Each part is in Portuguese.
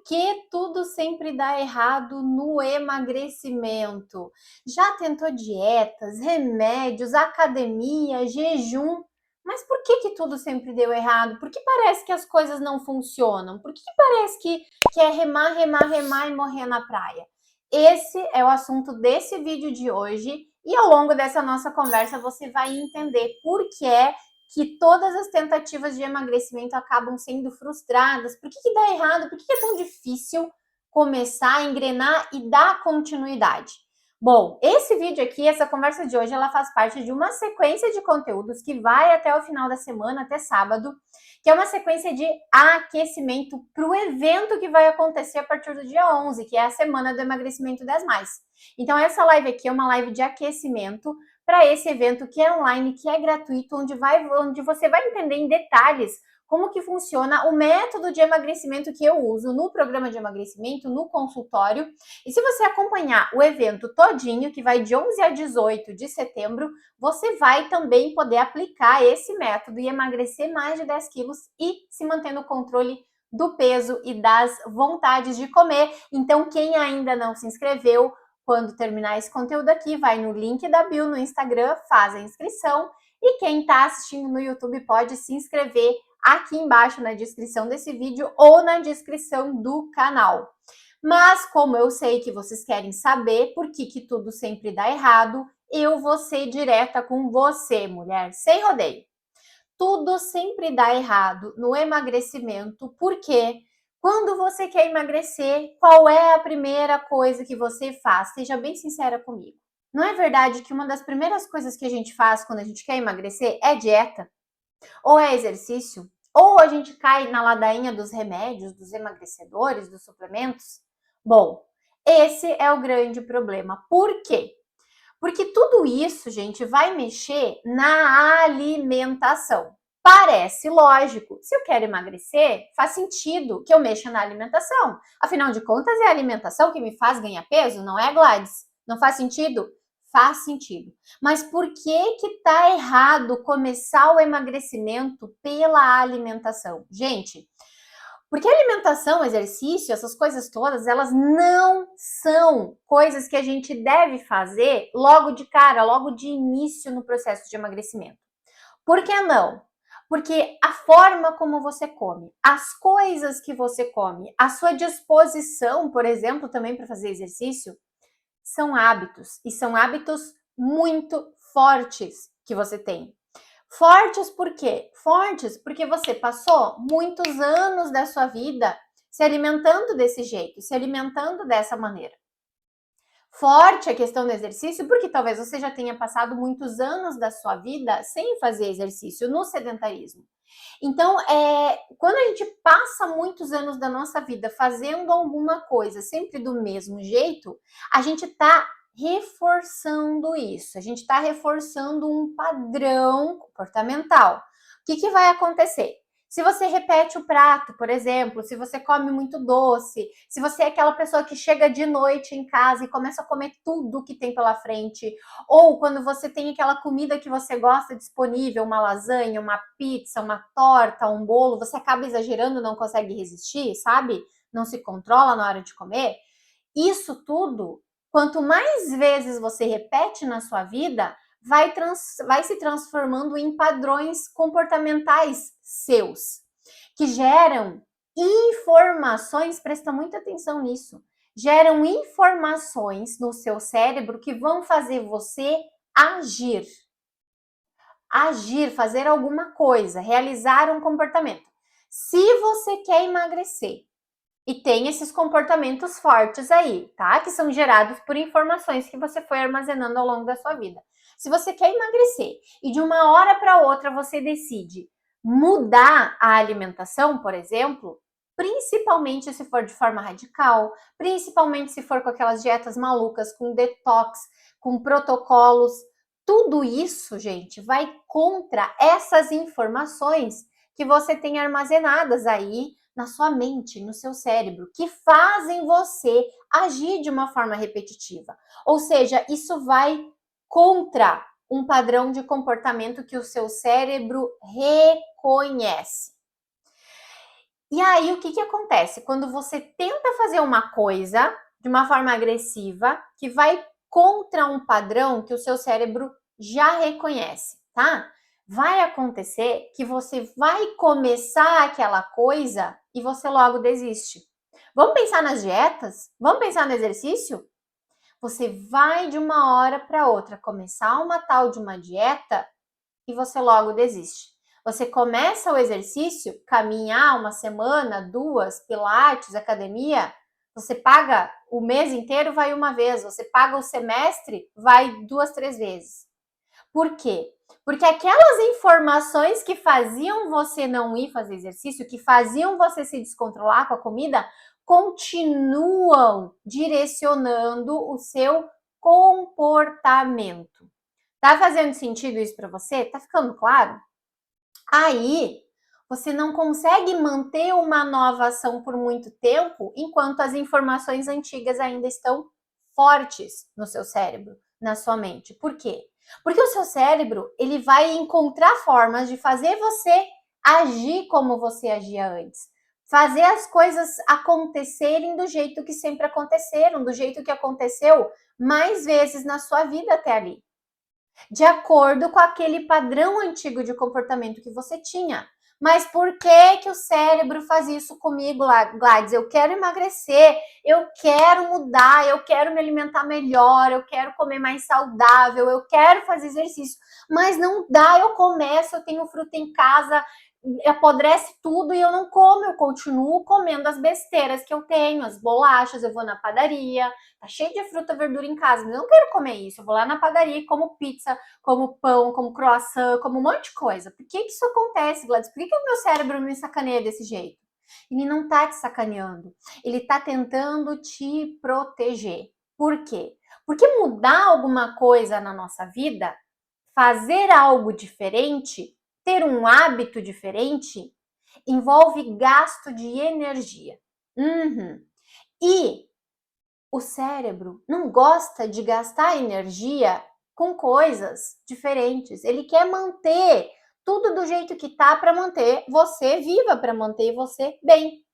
que tudo sempre dá errado no emagrecimento? Já tentou dietas, remédios, academia, jejum? Mas por que tudo sempre deu errado? Por que parece que as coisas não funcionam? Por que parece que é remar, remar, remar e morrer na praia? Esse é o assunto desse vídeo de hoje e ao longo dessa nossa conversa você vai entender por que todas as tentativas de emagrecimento acabam sendo frustradas. Por que dá errado? Por que é tão difícil começar, engrenar e dar continuidade? Bom, esse vídeo aqui, essa conversa de hoje, ela faz parte de uma sequência de conteúdos que vai até o final da semana, até sábado, que é uma sequência de aquecimento para o evento que vai acontecer a partir do dia 11, que é a Semana do Emagrecimento 10+. Então, essa live aqui é uma live de aquecimento para esse evento que é online, que é gratuito, onde você vai entender em detalhes como que funciona o método de emagrecimento que eu uso no programa de emagrecimento, no consultório. E se você acompanhar o evento todinho, que vai de 11 a 18 de setembro, você vai também poder aplicar esse método e emagrecer mais de 10 quilos e se manter no controle do peso e das vontades de comer. Então, quem ainda não se inscreveu, quando terminar esse conteúdo aqui, vai no link da bio no Instagram, faz a inscrição. E quem está assistindo no YouTube pode se inscrever aqui embaixo na descrição desse vídeo ou na descrição do canal. Mas como eu sei que vocês querem saber por que tudo sempre dá errado, eu vou ser direta com você, mulher, sem rodeio. Tudo sempre dá errado no emagrecimento, porque quando você quer emagrecer, qual é a primeira coisa que você faz? Seja bem sincera comigo. Não é verdade que uma das primeiras coisas que a gente faz quando a gente quer emagrecer é dieta? Ou é exercício? Ou a gente cai na ladainha dos remédios, dos emagrecedores, dos suplementos? Bom, esse é o grande problema. Por quê? Porque tudo isso, gente, vai mexer na alimentação. Parece lógico. Se eu quero emagrecer, faz sentido que eu mexa na alimentação. Afinal de contas, é a alimentação que me faz ganhar peso, não é, Gladys? Não faz sentido? Faz sentido. Mas por que tá errado começar o emagrecimento pela alimentação? Gente, porque alimentação, exercício, essas coisas todas, elas não são coisas que a gente deve fazer logo de cara, logo de início no processo de emagrecimento. Por que não? Porque a forma como você come, as coisas que você come, a sua disposição, por exemplo, também para fazer exercício, são hábitos. E são hábitos muito fortes que você tem. Fortes por quê? Fortes porque você passou muitos anos da sua vida se alimentando desse jeito, se alimentando dessa maneira. Forte a questão do exercício, porque talvez você já tenha passado muitos anos da sua vida sem fazer exercício, no sedentarismo. Então, quando a gente passa muitos anos da nossa vida fazendo alguma coisa sempre do mesmo jeito, a gente está reforçando isso, a gente está reforçando um padrão comportamental. O que vai acontecer? Se você repete o prato, por exemplo, se você come muito doce, se você é aquela pessoa que chega de noite em casa e começa a comer tudo que tem pela frente, ou quando você tem aquela comida que você gosta disponível, uma lasanha, uma pizza, uma torta, um bolo, você acaba exagerando, não consegue resistir, sabe? Não se controla na hora de comer. Isso tudo, quanto mais vezes você repete na sua vida, vai se transformando em padrões comportamentais seus, que geram informações, presta muita atenção nisso, geram informações no seu cérebro que vão fazer você agir. Agir, fazer alguma coisa, realizar um comportamento. Se você quer emagrecer e tem esses comportamentos fortes aí, tá? Que são gerados por informações que você foi armazenando ao longo da sua vida. Se você quer emagrecer e de uma hora para outra você decide mudar a alimentação, por exemplo, principalmente se for de forma radical, principalmente se for com aquelas dietas malucas, com detox, com protocolos, tudo isso, gente, vai contra essas informações que você tem armazenadas aí na sua mente, no seu cérebro, que fazem você agir de uma forma repetitiva. Ou seja, isso vai contra um padrão de comportamento que o seu cérebro reconhece. E aí, o que que acontece? Quando você tenta fazer uma coisa de uma forma agressiva, que vai contra um padrão que o seu cérebro já reconhece, tá? Vai acontecer que você vai começar aquela coisa e você logo desiste. Vamos pensar nas dietas? Vamos pensar no exercício? Você vai de uma hora para outra começar uma tal de uma dieta e você logo desiste. Você começa o exercício, caminhar uma semana, duas, pilates, academia, você paga o mês inteiro, vai uma vez, você paga o semestre, vai duas, três vezes. Por quê? Porque aquelas informações que faziam você não ir fazer exercício, que faziam você se descontrolar com a comida, continuam direcionando o seu comportamento. Tá fazendo sentido isso para você? Tá ficando claro? Aí, você não consegue manter uma nova ação por muito tempo enquanto as informações antigas ainda estão fortes no seu cérebro, na sua mente. Por quê? Porque o seu cérebro, ele vai encontrar formas de fazer você agir como você agia antes. Fazer as coisas acontecerem do jeito que sempre aconteceram, do jeito que aconteceu mais vezes na sua vida até ali, de acordo com aquele padrão antigo de comportamento que você tinha. Mas por que o cérebro faz isso comigo, Gladys? Eu quero emagrecer, eu quero mudar, eu quero me alimentar melhor, eu quero comer mais saudável, eu quero fazer exercício. Mas não dá, eu começo, eu tenho fruta em casa, apodrece tudo e eu não como, eu continuo comendo as besteiras que eu tenho, as bolachas, eu vou na padaria, tá cheio de fruta, verdura em casa, mas eu não quero comer isso, eu vou lá na padaria e como pizza, como pão, como croissant, como um monte de coisa. Por que isso acontece, Gladys? Por que o meu cérebro me sacaneia desse jeito? Ele não tá te sacaneando, ele tá tentando te proteger. Por quê? Porque mudar alguma coisa na nossa vida, fazer algo diferente, ter um hábito diferente, envolve gasto de energia. Uhum. E o cérebro não gosta de gastar energia com coisas diferentes. Ele quer manter tudo do jeito que tá para manter você viva, para manter você bem.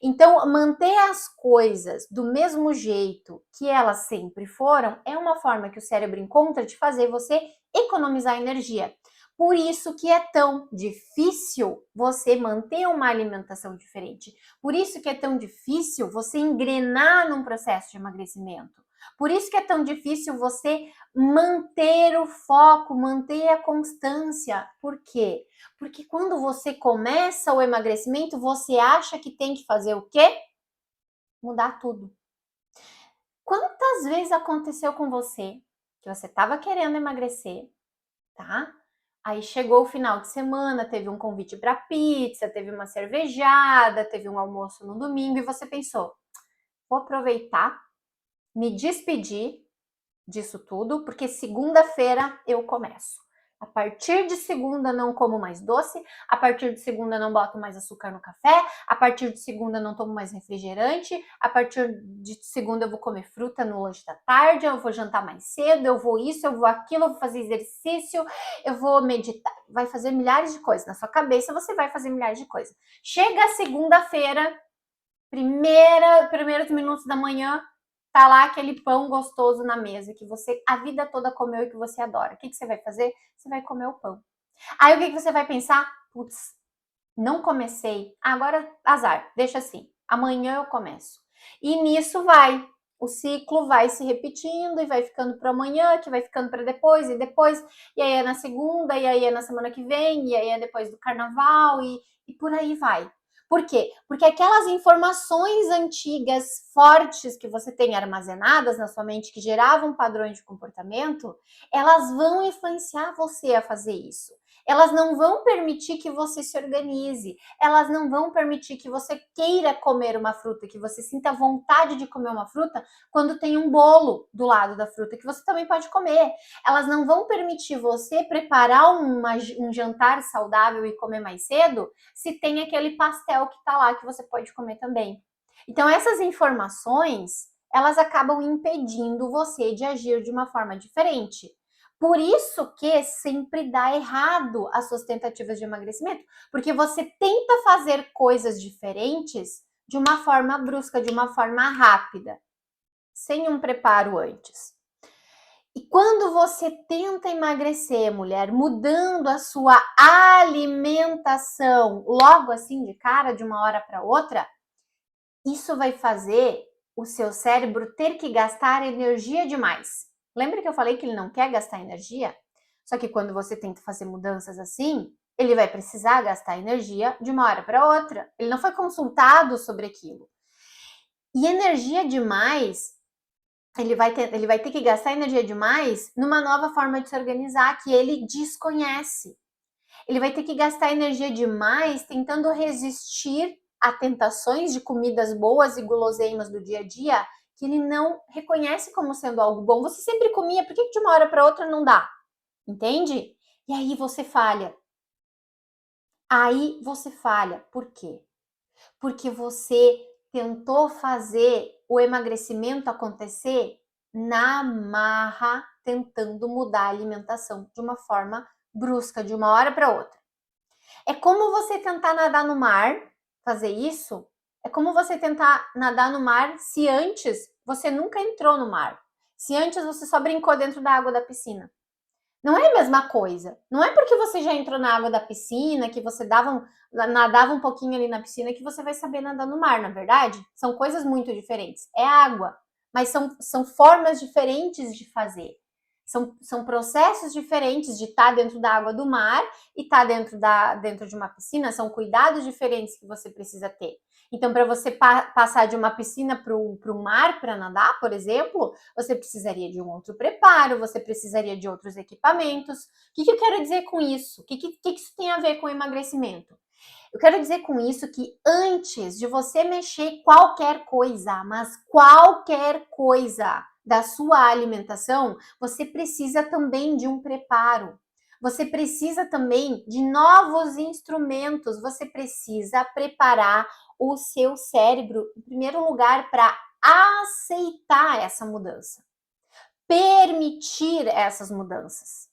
Então, manter as coisas do mesmo jeito que elas sempre foram é uma forma que o cérebro encontra de fazer você economizar energia. Por isso que é tão difícil você manter uma alimentação diferente. Por isso que é tão difícil você engrenar num processo de emagrecimento. Por isso que é tão difícil você manter o foco, manter a constância. Por quê? Porque quando você começa o emagrecimento, você acha que tem que fazer o quê? Mudar tudo. Quantas vezes aconteceu com você que você estava querendo emagrecer, tá? Aí chegou o final de semana, teve um convite para pizza, teve uma cervejada, teve um almoço no domingo e você pensou: vou aproveitar, me despedir disso tudo, porque segunda-feira eu começo. A partir de segunda não como mais doce, a partir de segunda não boto mais açúcar no café, a partir de segunda não tomo mais refrigerante, a partir de segunda eu vou comer fruta no lanche da tarde, eu vou jantar mais cedo, eu vou isso, eu vou aquilo, eu vou fazer exercício, eu vou meditar, vai fazer milhares de coisas. Na sua cabeça você vai fazer milhares de coisas. Chega a segunda-feira, primeiros minutos da manhã, tá lá aquele pão gostoso na mesa que você a vida toda comeu e que você adora. O que você vai fazer? Você vai comer o pão. Aí o que você vai pensar? Putz, não comecei. Agora azar, deixa assim. Amanhã eu começo. E nisso vai. O ciclo vai se repetindo e vai ficando para amanhã, que vai ficando para depois, e aí é na segunda, e aí é na semana que vem, e aí é depois do carnaval, e por aí vai. Por quê? Porque aquelas informações antigas, fortes, que você tem armazenadas na sua mente, que geravam padrões de comportamento, elas vão influenciar você a fazer isso. Elas não vão permitir que você se organize, elas não vão permitir que você queira comer uma fruta, que você sinta vontade de comer uma fruta quando tem um bolo do lado da fruta que você também pode comer. Elas não vão permitir você preparar um jantar saudável e comer mais cedo se tem aquele pastel que tá lá que você pode comer também. Então essas informações, elas acabam impedindo você de agir de uma forma diferente. Por isso que sempre dá errado as suas tentativas de emagrecimento, porque você tenta fazer coisas diferentes de uma forma brusca, de uma forma rápida, sem um preparo antes. E quando você tenta emagrecer, mulher, mudando a sua alimentação logo assim de cara, de uma hora para outra, isso vai fazer o seu cérebro ter que gastar energia demais. Lembra que eu falei que ele não quer gastar energia? Só que quando você tenta fazer mudanças assim, ele vai precisar gastar energia de uma hora para outra. Ele não foi consultado sobre aquilo. E energia demais, ele vai ter que gastar energia demais numa nova forma de se organizar que ele desconhece. Ele vai ter que gastar energia demais tentando resistir a tentações de comidas boas e guloseimas do dia a dia que ele não reconhece como sendo algo bom. Você sempre comia, por que de uma hora para outra não dá? Entende? E aí você falha. Aí você falha. Por quê? Porque você tentou fazer o emagrecimento acontecer na marra, tentando mudar a alimentação de uma forma brusca, de uma hora para outra. É como você tentar nadar no mar, fazer isso, é como você tentar nadar no mar se antes você nunca entrou no mar. Se antes você só brincou dentro da água da piscina. Não é a mesma coisa. Não é porque você já entrou na água da piscina, que você nadava um pouquinho ali na piscina, que você vai saber nadar no mar, na verdade? São coisas muito diferentes. É água, mas são formas diferentes de fazer. São processos diferentes de estar dentro da água do mar e estar dentro de uma piscina. São cuidados diferentes que você precisa ter. Então, para você passar de uma piscina para o mar para nadar, por exemplo, você precisaria de um outro preparo, você precisaria de outros equipamentos. O que eu quero dizer com isso? O que isso tem a ver com emagrecimento? Eu quero dizer com isso que antes de você mexer qualquer coisa, mas qualquer coisa da sua alimentação, você precisa também de um preparo. Você precisa também de novos instrumentos. Você precisa preparar o seu cérebro, em primeiro lugar, para aceitar essa mudança, permitir essas mudanças.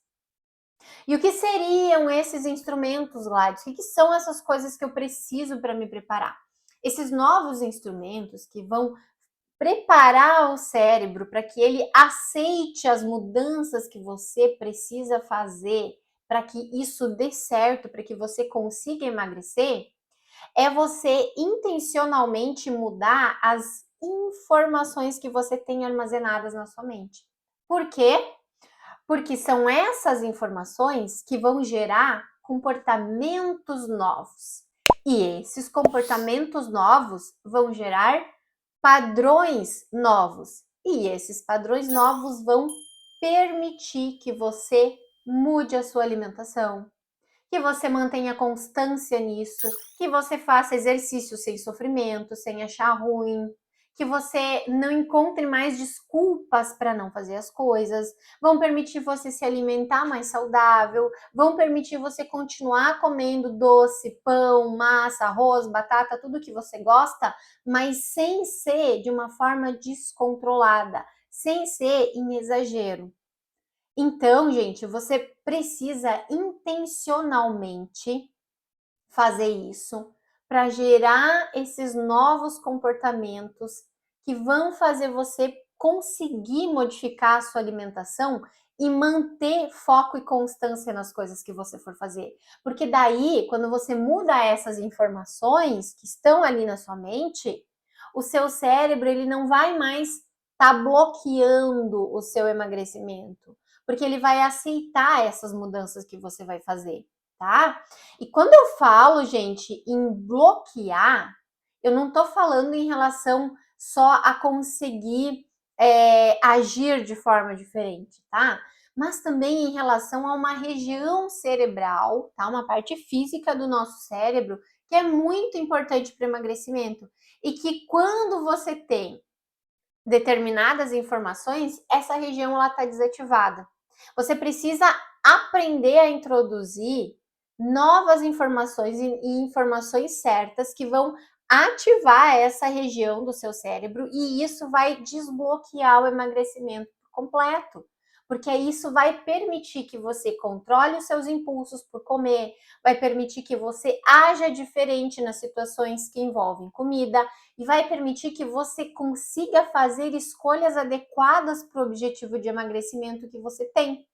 E o que seriam esses instrumentos, Gladys? O que são essas coisas que eu preciso para me preparar? Esses novos instrumentos que vão preparar o cérebro para que ele aceite as mudanças que você precisa fazer para que isso dê certo, para que você consiga emagrecer, é você intencionalmente mudar as informações que você tem armazenadas na sua mente. Por quê? Porque são essas informações que vão gerar comportamentos novos. E esses comportamentos novos vão gerar padrões novos. E esses padrões novos vão permitir que você mude a sua alimentação, que você mantenha constância nisso, que você faça exercício sem sofrimento, sem achar ruim, que você não encontre mais desculpas para não fazer as coisas, vão permitir você se alimentar mais saudável, vão permitir você continuar comendo doce, pão, massa, arroz, batata, tudo que você gosta, mas sem ser de uma forma descontrolada, sem ser em exagero. Então, gente, você precisa intencionalmente fazer isso para gerar esses novos comportamentos que vão fazer você conseguir modificar a sua alimentação e manter foco e constância nas coisas que você for fazer. Porque daí, quando você muda essas informações que estão ali na sua mente, o seu cérebro ele não vai mais estar bloqueando o seu emagrecimento, porque ele vai aceitar essas mudanças que você vai fazer, tá? E quando eu falo, gente, em bloquear, eu não tô falando em relação só a conseguir agir de forma diferente, tá? Mas também em relação a uma região cerebral, tá? Uma parte física do nosso cérebro que é muito importante para o emagrecimento e que quando você tem determinadas informações, essa região ela está desativada. Você precisa aprender a introduzir novas informações e informações certas que vão ativar essa região do seu cérebro e isso vai desbloquear o emagrecimento completo. porque isso vai permitir que você controle os seus impulsos por comer, vai permitir que você haja diferente nas situações que envolvem comida e vai permitir que você consiga fazer escolhas adequadas para o objetivo de emagrecimento que você tem.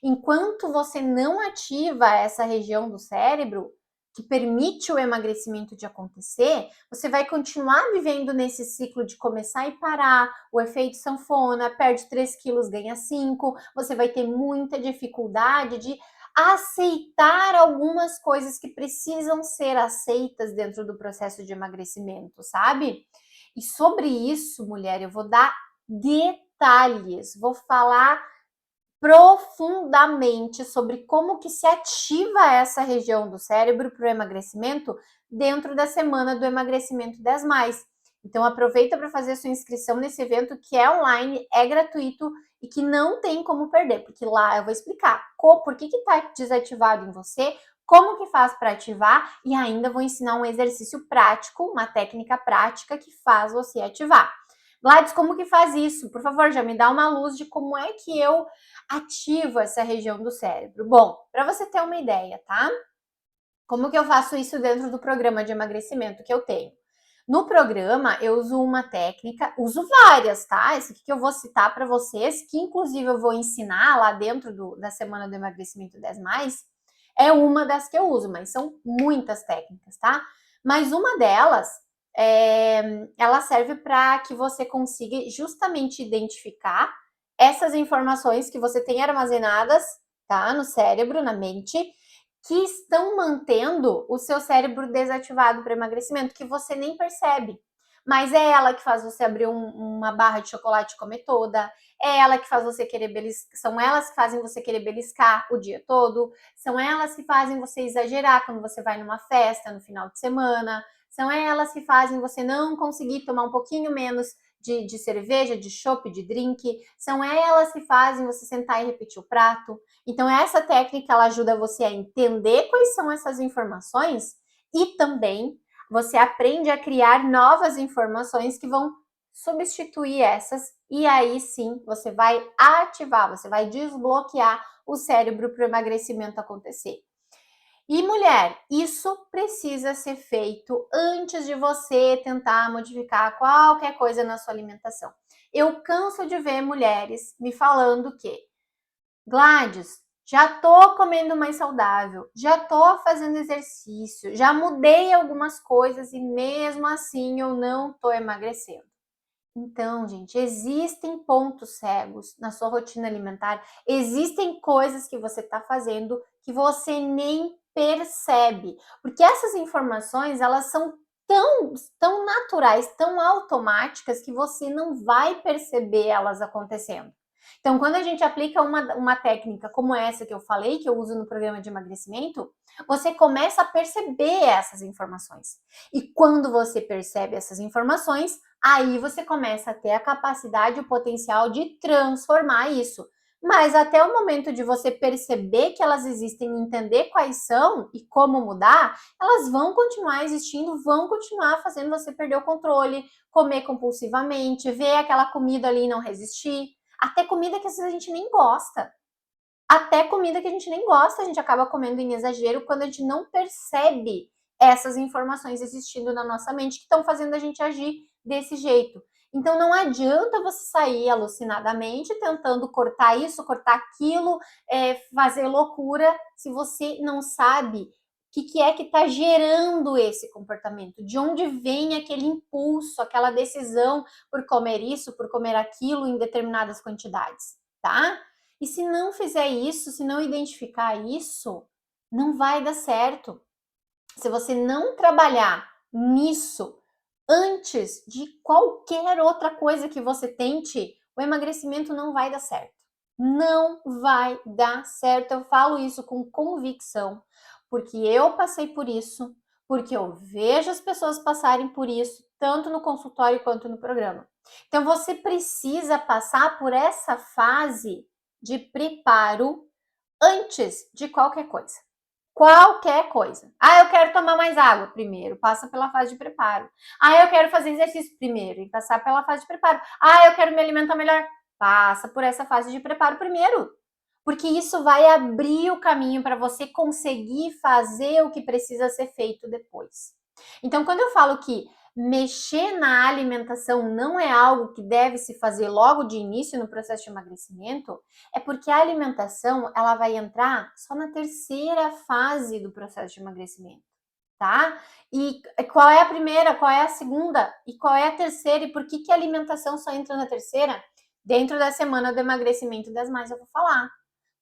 Enquanto você não ativa essa região do cérebro que permite o emagrecimento de acontecer, você vai continuar vivendo nesse ciclo de começar e parar, o efeito sanfona, perde 3 quilos, ganha 5, você vai ter muita dificuldade de aceitar algumas coisas que precisam ser aceitas dentro do processo de emagrecimento, sabe? E sobre isso, mulher, eu vou dar detalhes, vou falar profundamente sobre como que se ativa essa região do cérebro para o emagrecimento dentro da semana do emagrecimento 10 mais. Então aproveita para fazer a sua inscrição nesse evento que é online, é gratuito e que não tem como perder, porque lá eu vou explicar por que está desativado em você, como que faz para ativar e ainda vou ensinar um exercício prático, uma técnica prática que faz você ativar. Gladys, como que faz isso? Por favor, já me dá uma luz de como é que eu ativo essa região do cérebro. Bom, para você ter uma ideia, tá? Como que eu faço isso dentro do programa de emagrecimento que eu tenho? No programa, eu uso uma técnica, uso várias, tá? Esse aqui que eu vou citar para vocês, que inclusive eu vou ensinar lá dentro da semana do emagrecimento 10 mais, é uma das que eu uso, mas são muitas técnicas, tá? Mas uma delas, ela serve para que você consiga justamente identificar essas informações que você tem armazenadas, tá? No cérebro, na mente, que estão mantendo o seu cérebro desativado para emagrecimento, que você nem percebe. Mas é ela que faz você abrir uma barra de chocolate e comer toda, é ela que faz você querer beliscar, são elas que fazem você querer beliscar o dia todo, são elas que fazem você exagerar quando você vai numa festa no final de semana, são elas que fazem você não conseguir tomar um pouquinho menos de cerveja, de chopp, de drink, são elas que fazem você sentar e repetir o prato. Então, essa técnica ela ajuda você a entender quais são essas informações e também você aprende a criar novas informações que vão substituir essas e aí sim você vai ativar, você vai desbloquear o cérebro para o emagrecimento acontecer. E mulher, isso precisa ser feito antes de você tentar modificar qualquer coisa na sua alimentação. Eu canso de ver mulheres me falando que Gladys, já tô comendo mais saudável, já tô fazendo exercício, já mudei algumas coisas e mesmo assim eu não tô emagrecendo. Então, gente, existem pontos cegos na sua rotina alimentar, existem coisas que você está fazendo que você nem percebe, porque essas informações elas são tão naturais, tão automáticas que você não vai perceber elas acontecendo. Então, quando a gente aplica uma técnica como essa que eu falei, que eu uso no programa de emagrecimento, você começa a perceber essas informações. E quando você percebe essas informações, aí você começa a ter a capacidade, o potencial de transformar isso. Mas até o momento de você perceber que elas existem, entender quais são e como mudar, elas vão continuar existindo, vão continuar fazendo você perder o controle, comer compulsivamente, ver aquela comida ali e não resistir. Até comida que às vezes a gente nem gosta. Até comida que a gente nem gosta, a gente acaba comendo em exagero quando a gente não percebe essas informações existindo na nossa mente que estão fazendo a gente agir desse jeito. Então não adianta você sair alucinadamente tentando cortar isso, cortar aquilo, fazer loucura, se você não sabe o que é que está gerando esse comportamento, de onde vem aquele impulso, aquela decisão por comer isso, por comer aquilo em determinadas quantidades, tá? E se não fizer isso, se não identificar isso, não vai dar certo. Se você não trabalhar nisso antes de qualquer outra coisa que você tente, o emagrecimento não vai dar certo. Não vai dar certo. Eu falo isso com convicção, porque eu passei por isso, porque eu vejo as pessoas passarem por isso, tanto no consultório quanto no programa. Então você precisa passar por essa fase de preparo antes de qualquer coisa. Qualquer coisa. Ah, eu quero tomar mais água primeiro, passa pela fase de preparo. Ah, eu quero fazer exercício primeiro e passar pela fase de preparo. Ah, eu quero me alimentar melhor, passa por essa fase de preparo primeiro, porque isso vai abrir o caminho para você conseguir fazer o que precisa ser feito depois. Então, quando eu falo que mexer na alimentação não é algo que deve se fazer logo de início no processo de emagrecimento, é porque a alimentação ela vai entrar só na terceira fase do processo de emagrecimento, tá? E qual é a primeira, qual é a segunda e qual é a terceira e por que que a alimentação só entra na terceira? Dentro da semana do emagrecimento das mais eu vou falar.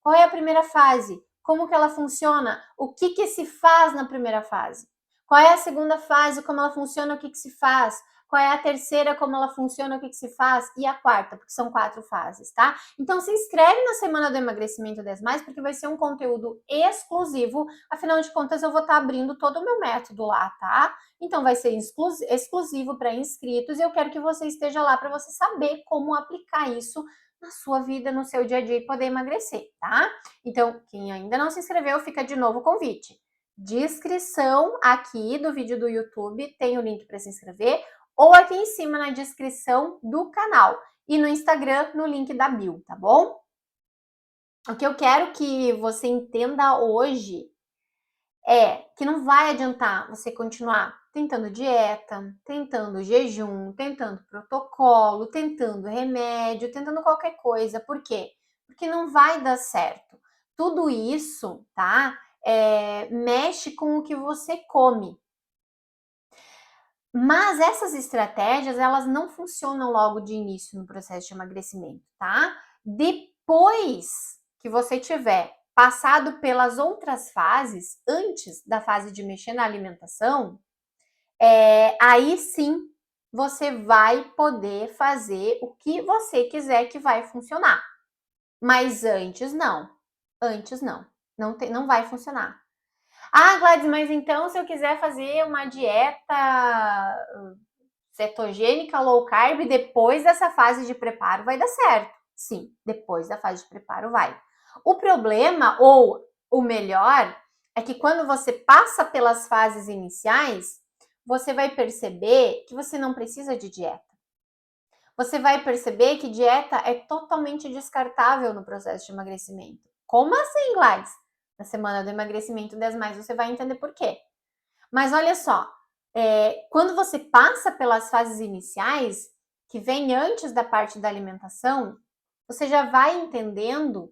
Qual é a primeira fase? Como que ela funciona? O que que se faz na primeira fase? Qual é a segunda fase? Como ela funciona? O que que se faz? Qual é a terceira? Como ela funciona? O que que se faz? E a quarta, porque são 4 fases, tá? Então se inscreve na Semana do Emagrecimento 10 Mais, porque vai ser um conteúdo exclusivo. Afinal de contas, eu vou estar abrindo todo o meu método lá, tá? Então vai ser exclusivo para inscritos e eu quero que você esteja lá para você saber como aplicar isso na sua vida, no seu dia a dia e poder emagrecer, tá? Então, quem ainda não se inscreveu, fica de novo o convite. Descrição aqui do vídeo do YouTube, tem o link para se inscrever, ou aqui em cima na descrição do canal. E no Instagram, no link da bio, tá bom? O que eu quero que você entenda hoje é que não vai adiantar você continuar tentando dieta, tentando jejum, tentando protocolo, tentando remédio, tentando qualquer coisa. Por quê? Porque não vai dar certo. Tudo isso, tá? Mexe com o que você come. Mas essas estratégias, elas não funcionam logo de início no processo de emagrecimento, tá? Depois que você tiver passado pelas outras fases, antes da fase de mexer na alimentação, aí sim você vai poder fazer o que você quiser que vai funcionar. Mas antes não. Antes não. Não vai funcionar. Ah, Gladys, mas então se eu quiser fazer uma dieta cetogênica, low carb, depois dessa fase de preparo vai dar certo. Sim, depois da fase de preparo vai. O problema, ou o melhor, é que quando você passa pelas fases iniciais, você vai perceber que você não precisa de dieta. Você vai perceber que dieta é totalmente descartável no processo de emagrecimento. Como assim, Gladys? Na semana do emagrecimento 10 mais você vai entender por quê. Mas olha só, quando você passa pelas fases iniciais, que vem antes da parte da alimentação, você já vai entendendo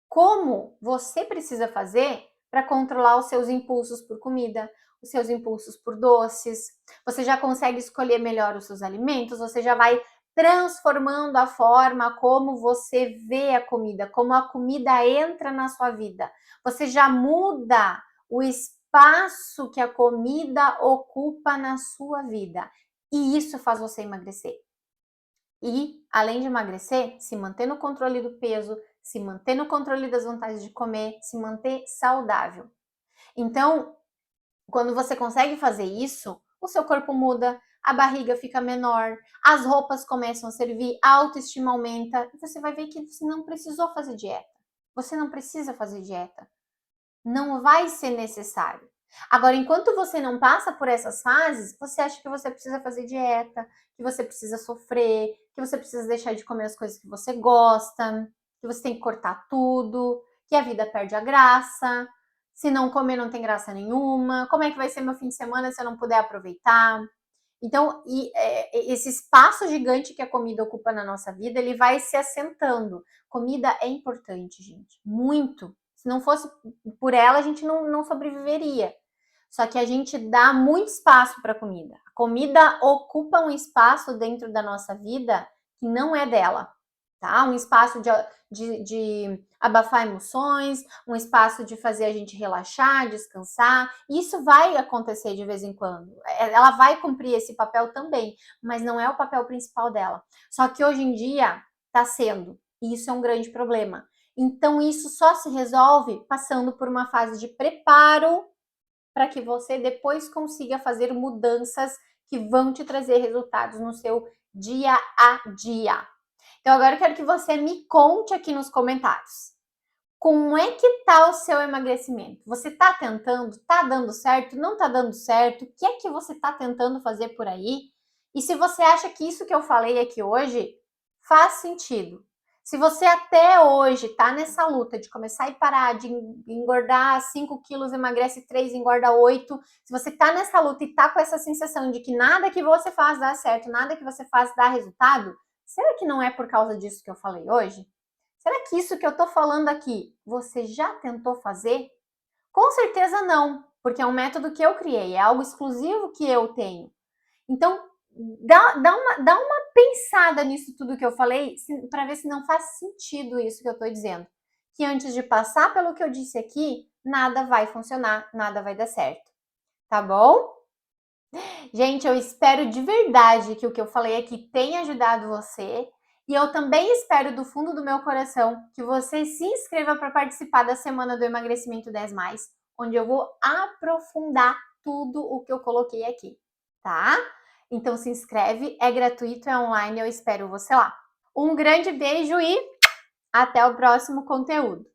como você precisa fazer para controlar os seus impulsos por comida, os seus impulsos por doces. Você já consegue escolher melhor os seus alimentos, você já vai transformando a forma como você vê a comida, como a comida entra na sua vida. Você já muda o espaço que a comida ocupa na sua vida. E isso faz você emagrecer. E, além de emagrecer, se manter no controle do peso, se manter no controle das vontades de comer, se manter saudável. Então, quando você consegue fazer isso, o seu corpo muda, a barriga fica menor, as roupas começam a servir, a autoestima aumenta, e você vai ver que você não precisou fazer dieta. Você não precisa fazer dieta. Não vai ser necessário. Agora, enquanto você não passa por essas fases, você acha que você precisa fazer dieta, que você precisa sofrer, que você precisa deixar de comer as coisas que você gosta, que você tem que cortar tudo, que a vida perde a graça. Se não comer, não tem graça nenhuma. Como é que vai ser meu fim de semana se eu não puder aproveitar? Então, esse espaço gigante que a comida ocupa na nossa vida, ele vai se assentando. Comida é importante, gente, muito. Se não fosse por ela, a gente não sobreviveria. Só que a gente dá muito espaço para a comida. A comida ocupa um espaço dentro da nossa vida que não é dela, tá? Um espaço de abafar emoções, um espaço de fazer a gente relaxar, descansar. Isso vai acontecer de vez em quando. Ela vai cumprir esse papel também, mas não é o papel principal dela. Só que hoje em dia está sendo, e isso é um grande problema. Então, isso só se resolve passando por uma fase de preparo para que você depois consiga fazer mudanças que vão te trazer resultados no seu dia a dia. Então, agora eu quero que você me conte aqui nos comentários. Como é que tá o seu emagrecimento? Você tá tentando? Tá dando certo? Não tá dando certo? O que é que você tá tentando fazer por aí? E se você acha que isso que eu falei aqui hoje faz sentido, Se você até hoje tá nessa luta de começar e parar, de engordar 5 quilos, emagrece 3, engorda 8, se você tá nessa luta e tá com essa sensação de que nada que você faz dá certo, nada que você faz dá resultado, será que não é por causa disso que eu falei hoje? Será que isso que eu tô falando aqui, você já tentou fazer? Com certeza não, porque é um método que eu criei, é algo exclusivo que eu tenho. Então, dá uma pensada nisso tudo que eu falei, para ver se não faz sentido isso que eu estou dizendo. Que antes de passar pelo que eu disse aqui, nada vai funcionar, nada vai dar certo. Tá bom? Gente, eu espero de verdade que o que eu falei aqui tenha ajudado você. E eu também espero do fundo do meu coração que você se inscreva para participar da semana do Emagrecimento 10 Mais, onde eu vou aprofundar tudo o que eu coloquei aqui, tá? Então se inscreve, é gratuito, é online, eu espero você lá. Um grande beijo e até o próximo conteúdo.